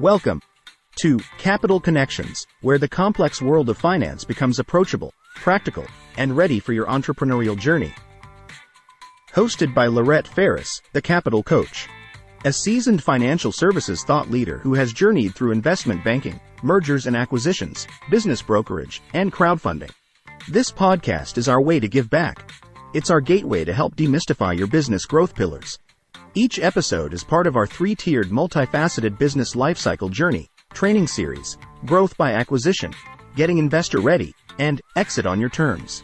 Welcome to Capital Connections, where the complex world of finance becomes approachable, practical, and ready for your entrepreneurial journey. Hosted by Lorette Ferris, the Capital Coach, a seasoned financial services thought leader who has journeyed through investment banking, mergers and acquisitions, business brokerage, and crowdfunding. This podcast is our way to give back. It's our gateway to help demystify your business growth pillars. Each episode is part of our three-tiered multifaceted business lifecycle journey, training series, growth by acquisition, getting investor ready, and exit on your terms.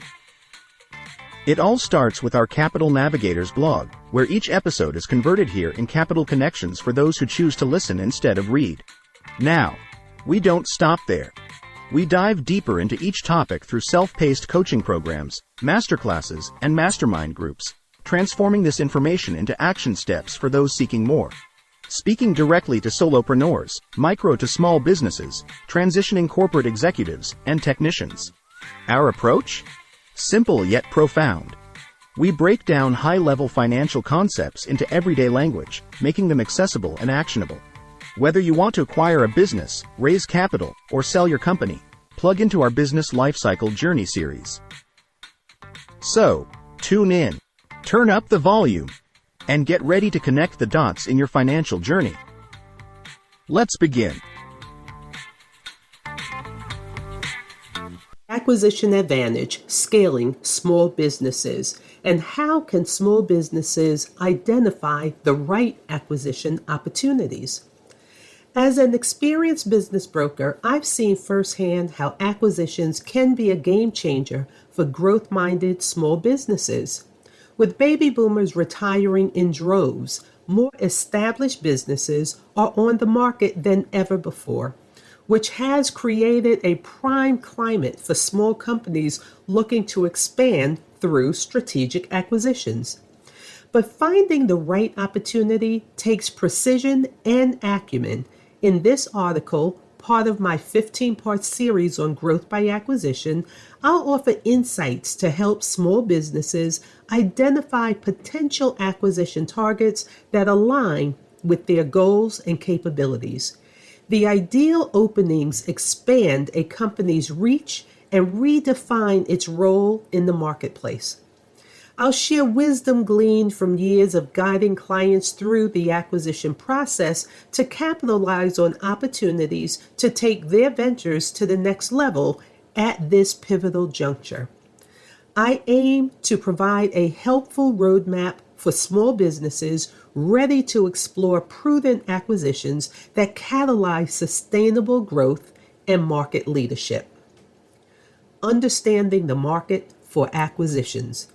It all starts with our Capital Navigators blog, where each episode is converted here in Capital Connections for those who choose to listen instead of read. Now, we don't stop there. We dive deeper into each topic through self-paced coaching programs, masterclasses, and mastermind groups, transforming this information into action steps for those seeking more. Speaking directly to solopreneurs, micro to small businesses, transitioning corporate executives, and technicians. Our approach? Simple yet profound. We break down high-level financial concepts into everyday language, making them accessible and actionable. Whether you want to acquire a business, raise capital, or sell your company, plug into our Business Lifecycle Journey series. So, tune in, turn up the volume, and get ready to connect the dots in your financial journey. Let's begin. Acquisition advantage, scaling small businesses, and how can small businesses identify the right acquisition opportunities? As an experienced business broker, I've seen firsthand how acquisitions can be a game changer for growth-minded small businesses. With baby boomers retiring in droves, more established businesses are on the market than ever before, which has created a prime climate for small companies looking to expand through strategic acquisitions. But finding the right opportunity takes precision and acumen. In this article, part of my 15-part series on growth by acquisition, I'll offer insights to help small businesses identify potential acquisition targets that align with their goals and capabilities. The ideal openings expand a company's reach and redefine its role in the marketplace. I'll share wisdom gleaned from years of guiding clients through the acquisition process to capitalize on opportunities to take their ventures to the next level at this pivotal juncture. I aim to provide a helpful roadmap for small businesses ready to explore prudent acquisitions that catalyze sustainable growth and market leadership. Understanding the market for acquisitions.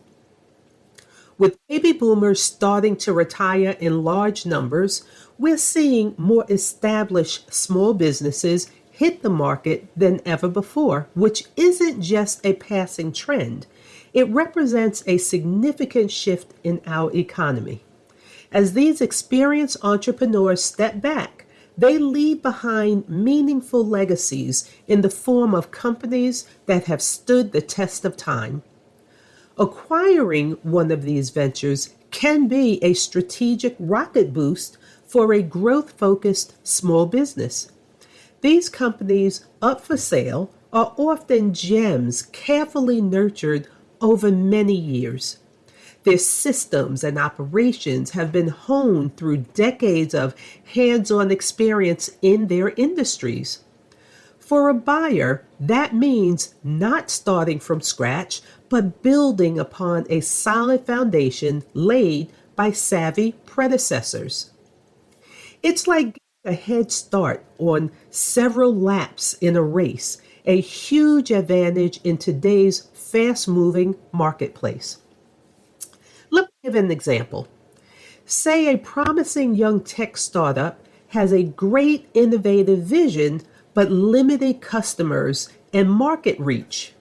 With baby boomers starting to retire in large numbers, we're seeing more established small businesses hit the market than ever before, which isn't just a passing trend. It represents a significant shift in our economy. As these experienced entrepreneurs step back, they leave behind meaningful legacies in the form of companies that have stood the test of time. Acquiring one of these ventures can be a strategic rocket boost for a growth-focused small business. These companies up for sale are often gems carefully nurtured over many years. Their systems and operations have been honed through decades of hands-on experience in their industries. For a buyer, that means not starting from scratch, but building upon a solid foundation laid by savvy predecessors. It's like a head start on several laps in a race, a huge advantage in today's fast-moving marketplace. Let me give an example. Say a promising young tech startup has a great innovative vision, but limited customers and market reach.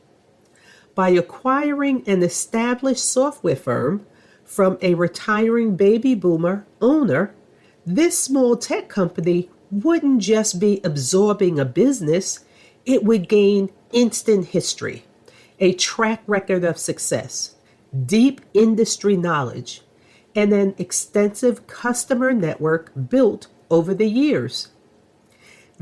By acquiring an established software firm from a retiring baby boomer owner, this small tech company wouldn't just be absorbing a business, it would gain instant history, a track record of success, deep industry knowledge, and an extensive customer network built over the years.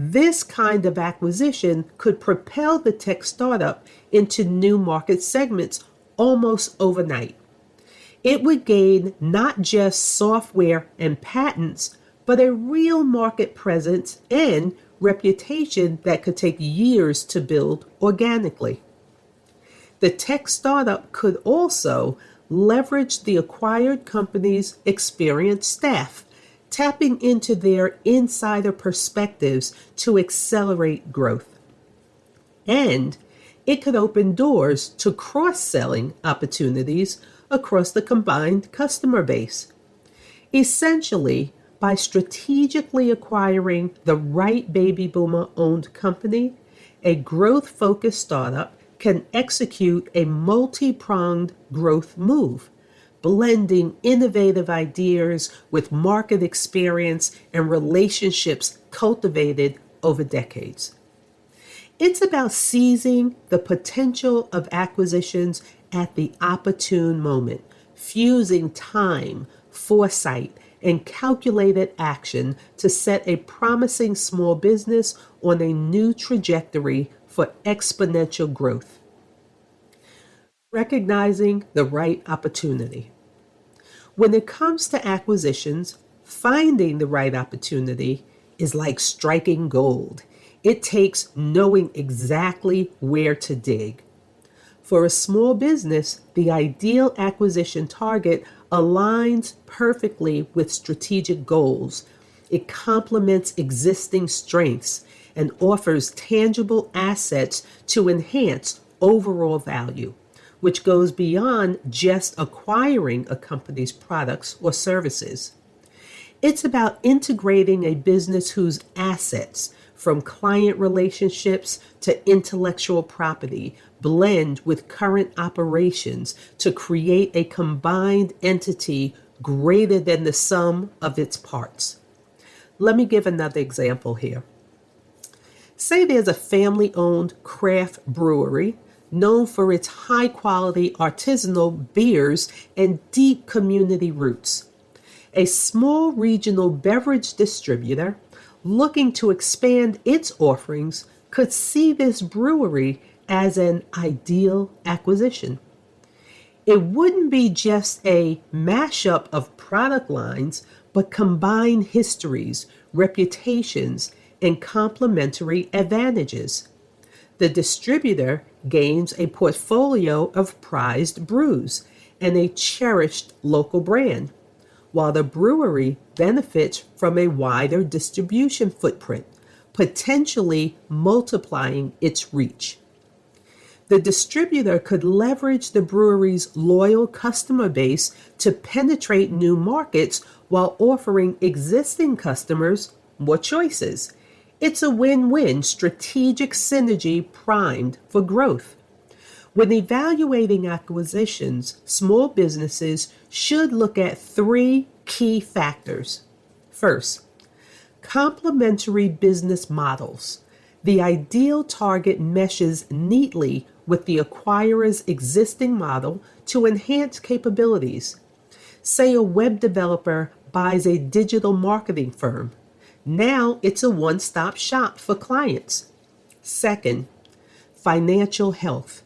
This kind of acquisition could propel the tech startup into new market segments almost overnight. It would gain not just software and patents, but a real market presence and reputation that could take years to build organically. The tech startup could also leverage the acquired company's experienced staff, tapping into their insider perspectives to accelerate growth. And it could open doors to cross selling opportunities across the combined customer base. Essentially, by strategically acquiring the right baby boomer owned company, a growth focused startup can execute a multi pronged growth move, blending innovative ideas with market experience and relationships cultivated over decades. It's about seizing the potential of acquisitions at the opportune moment, fusing time, foresight, and calculated action to set a promising small business on a new trajectory for exponential growth. Recognizing the right opportunity. When it comes to acquisitions, finding the right opportunity is like striking gold. It takes knowing exactly where to dig. For a small business, the ideal acquisition target aligns perfectly with strategic goals. It complements existing strengths and offers tangible assets to enhance overall value, which goes beyond just acquiring a company's products or services. It's about integrating a business whose assets, from client relationships to intellectual property, blend with current operations to create a combined entity greater than the sum of its parts. Let me give another example here. Say there's a family owned craft brewery known for its high quality artisanal beers and deep community roots. A small regional beverage distributor looking to expand its offerings could see this brewery as an ideal acquisition. It wouldn't be just a mashup of product lines, but combine histories, reputations, and complementary advantages. The distributor gains a portfolio of prized brews and a cherished local brand, while the brewery benefits from a wider distribution footprint, potentially multiplying its reach. The distributor could leverage the brewery's loyal customer base to penetrate new markets while offering existing customers more choices. It's a win-win strategic synergy primed for growth. When evaluating acquisitions, small businesses should look at three key factors. First, complementary business models. The ideal target meshes neatly with the acquirer's existing model to enhance capabilities. Say a web developer buys a digital marketing firm. Now it's a one-stop shop for clients. Second, financial health.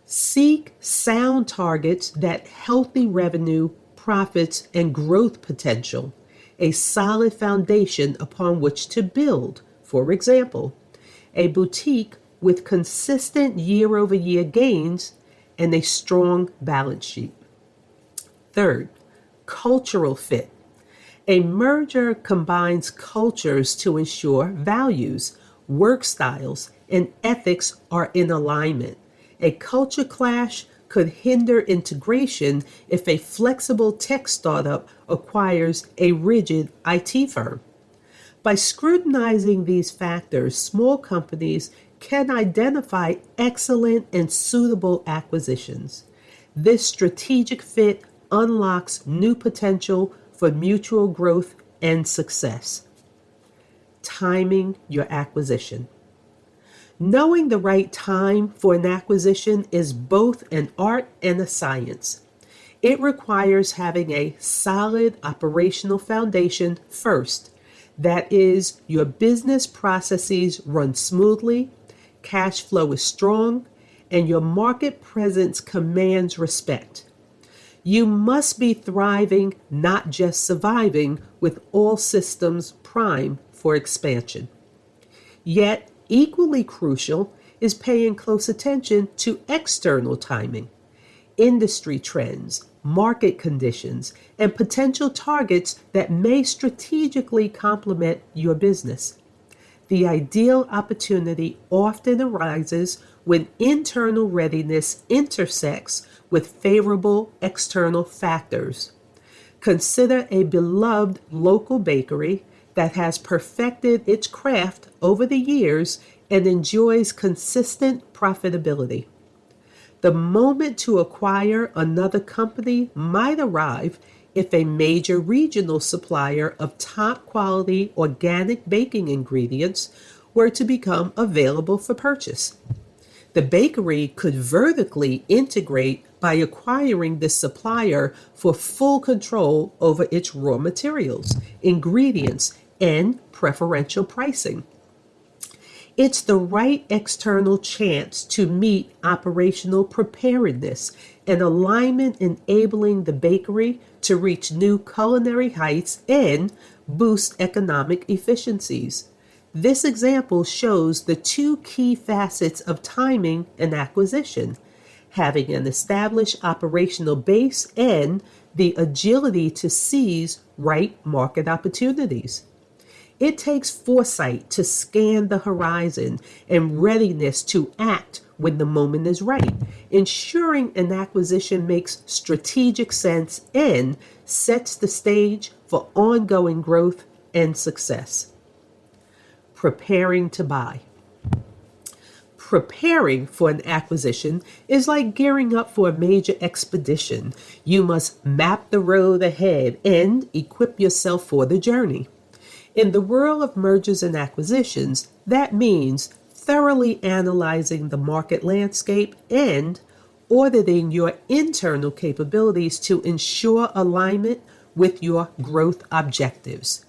Seek sound targets that healthy revenue, profits, and growth potential, a solid foundation upon which to build. For example, a boutique with consistent year-over-year gains and a strong balance sheet. Third, cultural fit. A merger combines cultures to ensure values, work styles, and ethics are in alignment. A culture clash could hinder integration if a flexible tech startup acquires a rigid IT firm. By scrutinizing these factors, small companies can identify excellent and suitable acquisitions. This strategic fit unlocks new potential for mutual growth and success. Timing your acquisition. Knowing the right time for an acquisition is both an art and a science. It requires having a solid operational foundation first, That is, your business processes run smoothly, cash flow is strong, and your market presence commands respect. You must be thriving, not just surviving, with all systems primed for expansion. Yet, equally crucial is paying close attention to external timing, industry trends, market conditions, and potential targets that may strategically complement your business. The ideal opportunity often arises when internal readiness intersects with favorable external factors. Consider a beloved local bakery that has perfected its craft over the years and enjoys consistent profitability. The moment to acquire another company might arrive if a major regional supplier of top quality organic baking ingredients were to become available for purchase. The bakery could vertically integrate by acquiring this supplier for full control over its raw materials, ingredients, and preferential pricing. It's the right external chance to meet operational preparedness and alignment enabling the bakery to reach new culinary heights and boost economic efficiencies. This example shows the two key facets of timing and acquisition: having an established operational base and the agility to seize right market opportunities. It takes foresight to scan the horizon and readiness to act when the moment is right, ensuring an acquisition makes strategic sense and sets the stage for ongoing growth and success. Preparing to buy. Preparing for an acquisition is like gearing up for a major expedition. You must map the road ahead and equip yourself for the journey. In the world of mergers and acquisitions, that means thoroughly analyzing the market landscape and auditing your internal capabilities to ensure alignment with your growth objectives.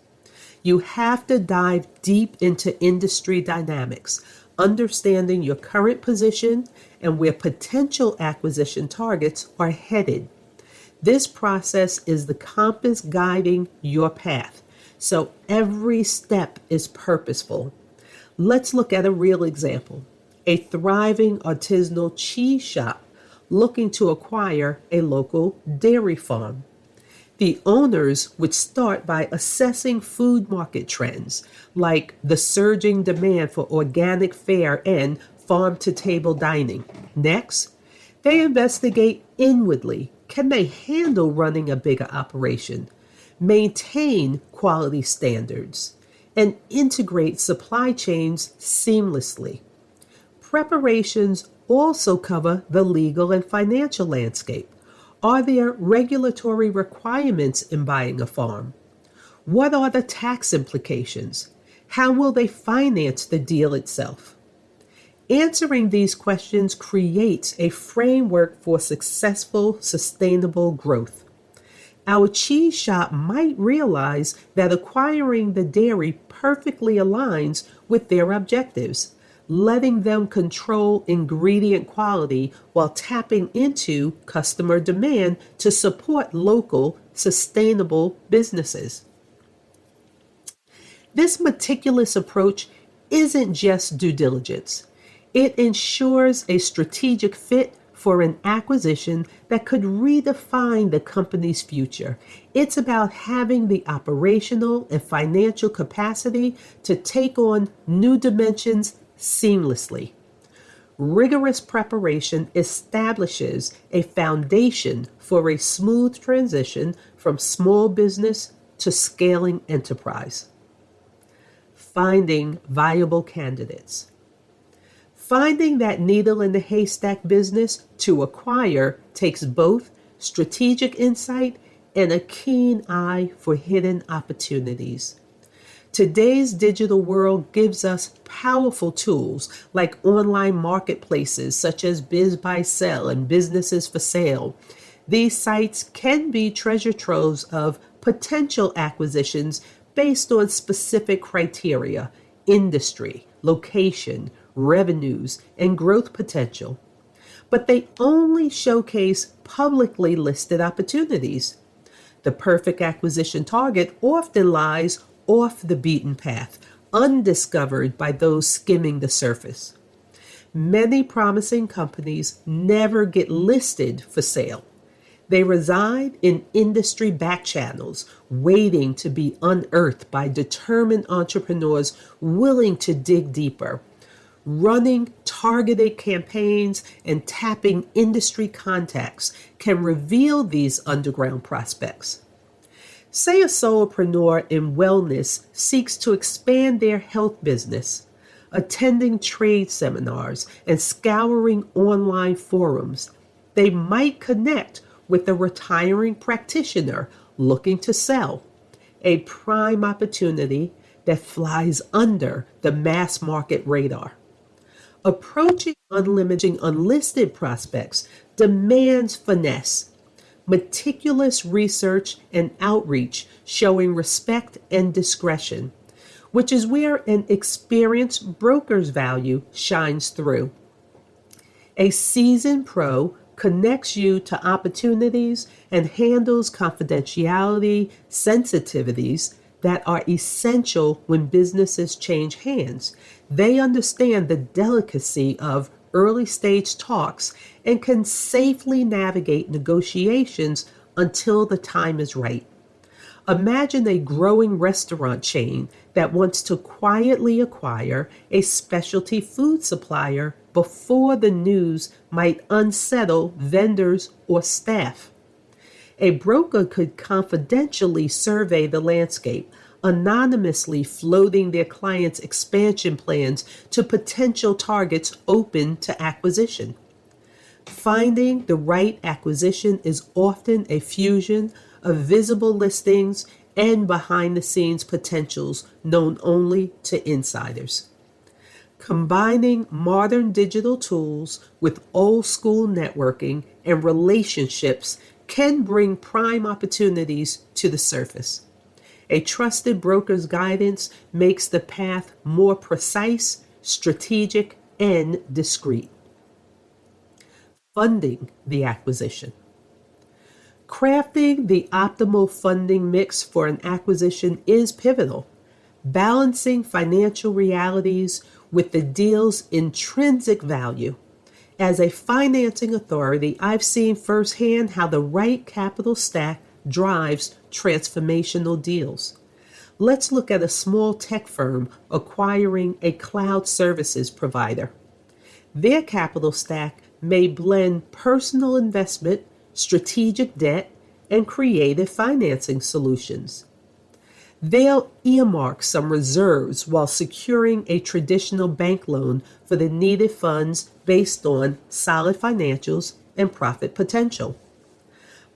You have to dive deep into industry dynamics, understanding your current position and where potential acquisition targets are headed. This process is the compass guiding your path, so every step is purposeful. Let's look at a real example: a thriving artisanal cheese shop looking to acquire a local dairy farm. The owners would start by assessing food market trends, like the surging demand for organic fare and farm to table dining. Next, they investigate inwardly. Can they handle running a bigger operation, maintain quality standards, and integrate supply chains seamlessly? Preparations also cover the legal and financial landscape. Are there regulatory requirements in buying a farm? What are the tax implications? How will they finance the deal itself? Answering these questions creates a framework for successful, sustainable growth. Our cheese shop might realize that acquiring the dairy perfectly aligns with their objectives, letting them control ingredient quality while tapping into customer demand to support local, sustainable businesses. This meticulous approach isn't just due diligence. It ensures a strategic fit for an acquisition that could redefine the company's future. It's about having the operational and financial capacity to take on new dimensions seamlessly. Rigorous preparation establishes a foundation for a smooth transition from small business to scaling enterprise. Finding viable candidates. Finding that needle in the haystack business to acquire takes both strategic insight and a keen eye for hidden opportunities. Today's digital world gives us powerful tools like online marketplaces such as Biz by Sell and Businesses for Sale. These sites can be treasure troves of potential acquisitions based on specific criteria, industry, location, revenues, and growth potential. But they only showcase publicly listed opportunities. The perfect acquisition target often lies off the beaten path, undiscovered by those skimming the surface. Many promising companies never get listed for sale. They reside in industry back channels, waiting to be unearthed by determined entrepreneurs willing to dig deeper. Running targeted campaigns and tapping industry contacts can reveal these underground prospects. Say a solopreneur in wellness seeks to expand their health business, attending trade seminars and scouring online forums. They might connect with a retiring practitioner looking to sell, a prime opportunity that flies under the mass market radar. Approaching unlisted prospects demands finesse, meticulous research and outreach showing respect and discretion, which is where an experienced broker's value shines through. A seasoned pro connects you to opportunities and handles confidentiality sensitivities that are essential when businesses change hands. They understand the delicacy of early stage talks and can safely navigate negotiations until the time is right. Imagine a growing restaurant chain that wants to quietly acquire a specialty food supplier before the news might unsettle vendors or staff. A broker could confidentially survey the landscape, anonymously floating their clients' expansion plans to potential targets open to acquisition. Finding the right acquisition is often a fusion of visible listings and behind the scenes potentials known only to insiders. Combining modern digital tools with old school networking and relationships can bring prime opportunities to the surface. A trusted broker's guidance makes the path more precise, strategic, and discreet. Funding the acquisition. Crafting the optimal funding mix for an acquisition is pivotal. Balancing financial realities with the deal's intrinsic value. As a financing authority, I've seen firsthand how the right capital stack drives transformational deals. Let's look at a small tech firm acquiring a cloud services provider. Their capital stack may blend personal investment, strategic debt, and creative financing solutions. They'll earmark some reserves while securing a traditional bank loan for the needed funds based on solid financials and profit potential.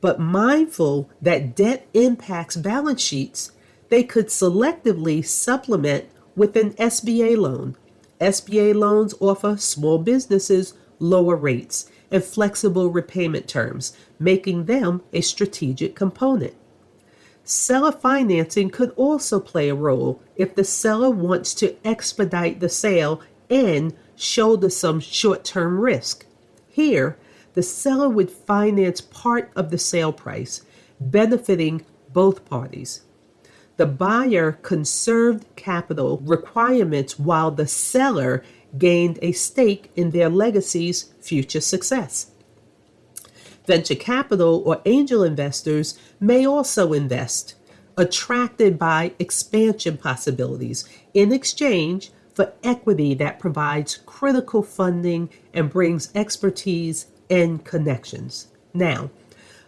But mindful that debt impacts balance sheets, they could selectively supplement with an SBA loan. SBA loans offer small businesses lower rates and flexible repayment terms, making them a strategic component. Seller financing could also play a role if the seller wants to expedite the sale and shoulder some short-term risk. Here, the seller would finance part of the sale price, benefiting both parties. The buyer conserved capital requirements while the seller gained a stake in their legacy's future success. Venture capital or angel investors may also invest, attracted by expansion possibilities in exchange for equity that provides critical funding and brings expertise and connections. Now,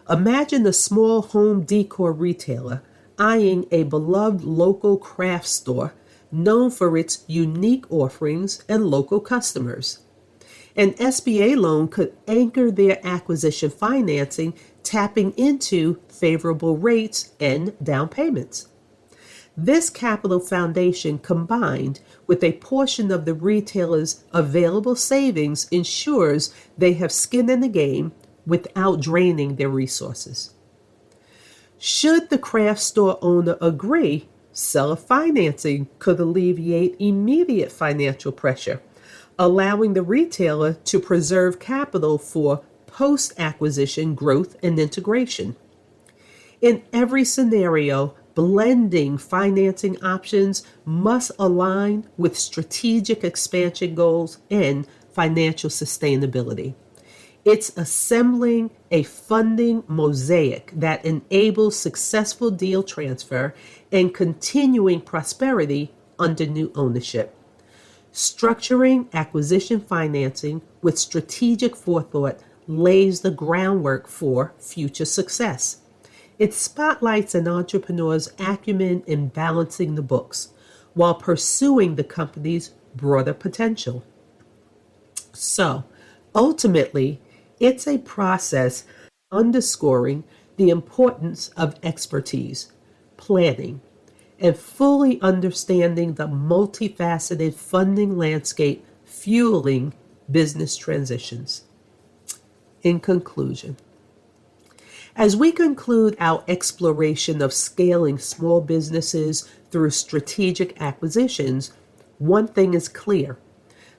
imagine a small home decor retailer eyeing a beloved local craft store known for its unique offerings and local customers. An SBA loan could anchor their acquisition financing, tapping into favorable rates and down payments. This capital foundation, combined with a portion of the retailer's available savings, ensures they have skin in the game without draining their resources. Should the craft store owner agree, Seller financing could alleviate immediate financial pressure, allowing the retailer to preserve capital for post-acquisition growth and integration. In every scenario, blending financing options must align with strategic expansion goals and financial sustainability. It's assembling a funding mosaic that enables successful deal transfer and continuing prosperity under new ownership. Structuring acquisition financing with strategic forethought lays the groundwork for future success. It spotlights an entrepreneur's acumen in balancing the books while pursuing the company's broader potential. So, ultimately, it's a process underscoring the importance of expertise, planning, and fully understanding the multifaceted funding landscape fueling business transitions. In conclusion, as we conclude our exploration of scaling small businesses through strategic acquisitions, one thing is clear.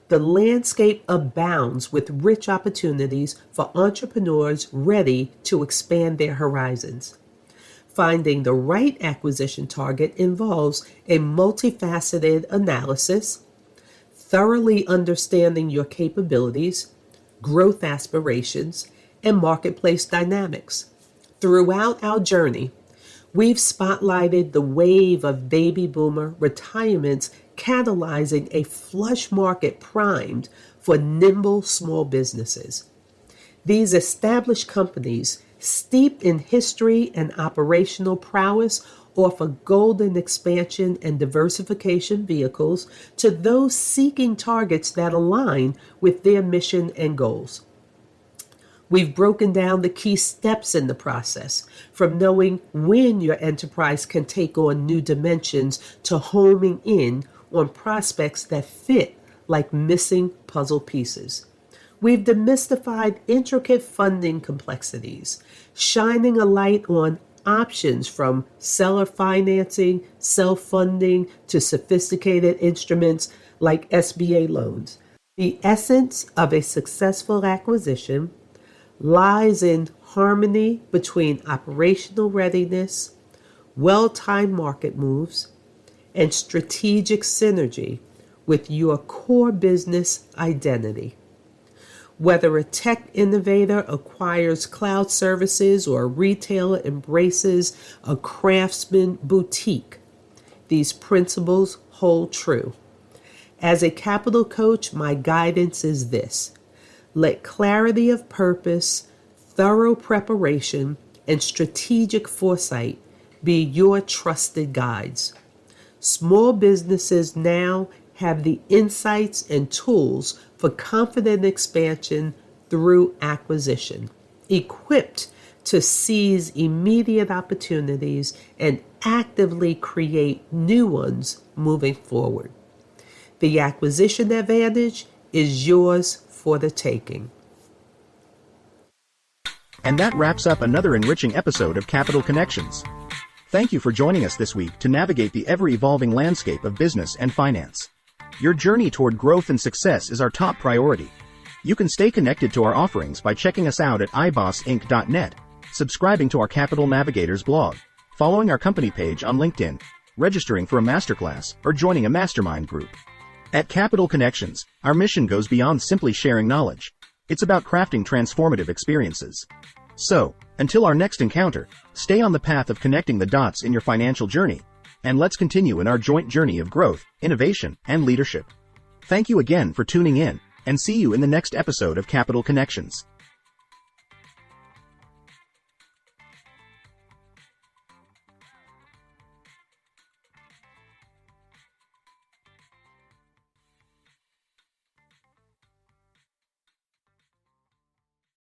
The landscape abounds with rich opportunities for entrepreneurs ready to expand their horizons. Finding the right acquisition target involves a multifaceted analysis, thoroughly understanding your capabilities, growth aspirations, and marketplace dynamics. Throughout our journey, we've spotlighted the wave of baby boomer retirements catalyzing a flush market primed for nimble small businesses. These established companies, steeped in history and operational prowess, offer golden expansion and diversification vehicles to those seeking targets that align with their mission and goals. We've broken down the key steps in the process, from knowing when your enterprise can take on new dimensions to homing in on prospects that fit like missing puzzle pieces. We've demystified intricate funding complexities, shining a light on options from seller financing, self-funding, to sophisticated instruments like SBA loans. The essence of a successful acquisition lies in harmony between operational readiness, well-timed market moves, and strategic synergy with your core business identity. Whether a tech innovator acquires cloud services or a retailer embraces a craftsman boutique, these principles hold true. As a capital coach, my guidance is this: let clarity of purpose, thorough preparation, and strategic foresight be your trusted guides. Small businesses now have the insights and tools for confident expansion through acquisition, equipped to seize immediate opportunities and actively create new ones moving forward. The acquisition advantage is yours for the taking. And that wraps up another enriching episode of Capital Connections. Thank you for joining us this week to navigate the ever-evolving landscape of business and finance. Your journey toward growth and success is our top priority. You can stay connected to our offerings by checking us out at ibossinc.net, subscribing to our Capital Navigators blog, following our company page on LinkedIn, registering for a masterclass, or joining a mastermind group. At Capital Connections, our mission goes beyond simply sharing knowledge. It's about crafting transformative experiences. So, until our next encounter, stay on the path of connecting the dots in your financial journey, and let's continue in our joint journey of growth, innovation, and leadership. Thank you again for tuning in, and see you in the next episode of Capital Connections.